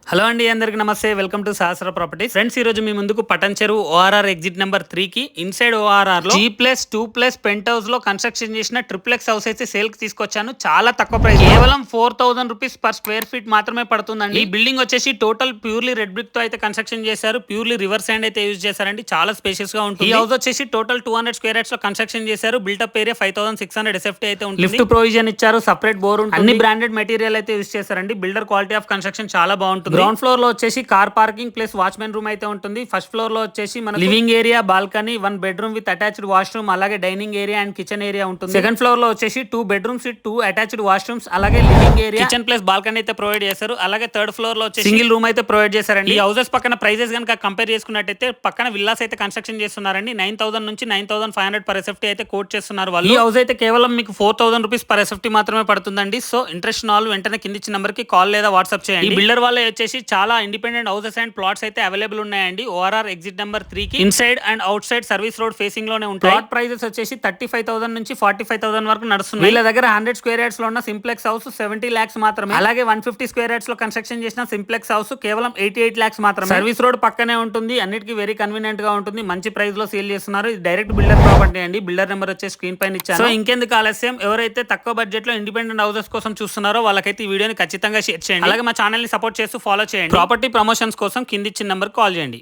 Hello అండి, అందరికి నమస్తే. Welcome to Sahasra properties. Friends, ఈ రోజు మీ ముందుకు పటన్ చెరువు ఓఆర్ఆర్ ఎగ్జిట్ నెంబర్ 3 కి ఇన్సైడ్ ఓఆర్ఆర్ లో G+2+ పెంట్ హౌస్ లో కన్స్ట్రక్షన్ చేసిన ట్రిప్లెక్స్ హౌస్ అయితే సేల్ కి తీసుకొచ్చాను. చాలా తక్కువ ప్రైస్, కేవలం 4000 రూపీస్ పర్ స్క్వేర్ ఫీట్ మాత్రమే పడుతుందండి. ఈ బిల్డింగ్ వచ్చేసి టోటల్ ప్యూర్లీ రెడ్ బ్రిక్ తో అయితే కన్స్ట్రక్షన్ చేశారు. ప్యూర్లీ రివర్ శాండ్ అయితే యూజ్ చేశారండి. చాలా స్పేషియస్ గా ఉంటుంది. ఈ హౌస్ వచ్చేసి టోటల్ 200 స్క్వేర్ యార్డ్స్ లో కన్స్ట్రక్షన్ చేశారు. బిల్టప్ ఏరియా 5600 SFT అయితే ఉంటుంది. లిఫ్ట్ ప్రొవిజన్ ఇచ్చారు, సెపరేట్ బోర్ ఉంటుంది. అన్ని బ్రాండెడ్ మెటీరియల్ అయితే యూజ్ చేశారండి. బిల్డర్ క్వాలిటీ ఆఫ్ కన్స్ట్రక్షన్ చాలా బాగుంటుంది. గ్రౌండ్ ఫ్లోర్ లో వచ్చేసి car parking plus watchman room అయితే ఉంటుంది. ఫస్ట్ ఫ్లోర్ లో వచ్చేసి మన living area, balcony, 1 bedroom with attached washroom, అలాగే dining area and kitchen area ఉంటుంది. సెకండ్ ఫ్లోర్ లో వచ్చేసి 2 బెడ్రూమ్స్ విత్ 2 అటాచ్డ్ వాష్రూమ్స్, అలాగే living area, kitchen plus balcony అయితే ప్రొవైడ్ చేశారు. అలాగే థర్డ్ ఫ్లోర్ లో వచ్చేసి సింగిల్ రూమ్ అయితే ప్రొవైడ్ చేశారండి. ఈ హౌసెస్ పక్కన ప్రైజెస్ కనుక కంపేర్ చేసుకున్నట్టయితే పక్కన విల్లాస్ అయితే కన్స్ట్రక్షన్ చేస్తున్నారండి. 9000 నుంచి 9500 పర్ SFT అయితే కోట్ చేస్తున్నారు వాళ్ళు. ఈ హౌస్ అయితే కేవలం మీకు 4000 రూపీస్ పర్ SFT మాత్రమే పడుతుందండి. సో ఇంట్రెస్ట్ ఉన్న వాళ్ళు వెంటనే కింది ఇచ్చిన నెంబర్ కి కాల్ లేదా వాట్సాప్ చేయండి. ఈ బిల్డర్ వాళ్ళే వచ్చేసి చాలా ఇండిపెండెంట్ హౌసెస్ అండ్ ప్లాట్స్ అయితే అవైలబుల్ ఉన్నాయండి. ఓఆర్ఆర్ ఎగ్జిట్ నెంబర్ 3 కి inside and out side service road facing లోనే ఉంటాయి. ప్లాట్ ప్రైజెస్ వచ్చేసి 35,000 నుంచి 45,000 వరకు నడుస్తున్నాయి. వీళ్ళ దగ్గర 100 స్క్వేర్ యార్డ్స్ లో ఉన్న సింప్లెక్స్ హౌస్ 70 lakhs మాత్రమే. అలాగే 150 స్క్వేర్ యార్డ్స్ లో కన్స్ట్రక్షన్ చేసిన సింప్లెక్స్ హౌస్ కేవలం 88 lakhs మాత్రమే. సర్వీస్ రోడ్ పక్కనే ఉంటుంది. అన్నిటికీ వెరీ కన్వీనియంట్ గా ఉంటుంది. మంచి ప్రైస్ లో సేల్ చేస్తున్నారు. ఇది డైరెక్ట్ బిల్డర్ ప్రాపర్టీ అండి. బిల్డర్ నెంబర్ వచ్చే స్క్రీన్ పైన ఇచ్చాను. సో ఇంకెందుకు ఆలస్యం, ఎవరైతే తక్కువ బడ్జెట్ లో ఇండిపెండెంట్ హౌసెస్ కోసం చూస్తున్నారో వాళ్ళకైతే ఈ వీడియోని ఖచ్చితంగా షేర్ చేయండి. అలాగే మా ఛానల్ ని సపోర్ట్ చేస్తూ ఫాలో చేయండి. ప్రాపర్టీ ప్రమోషన్స్ కోసం కింది ఇచ్చిన నెంబర్ కాల్ చేయండి.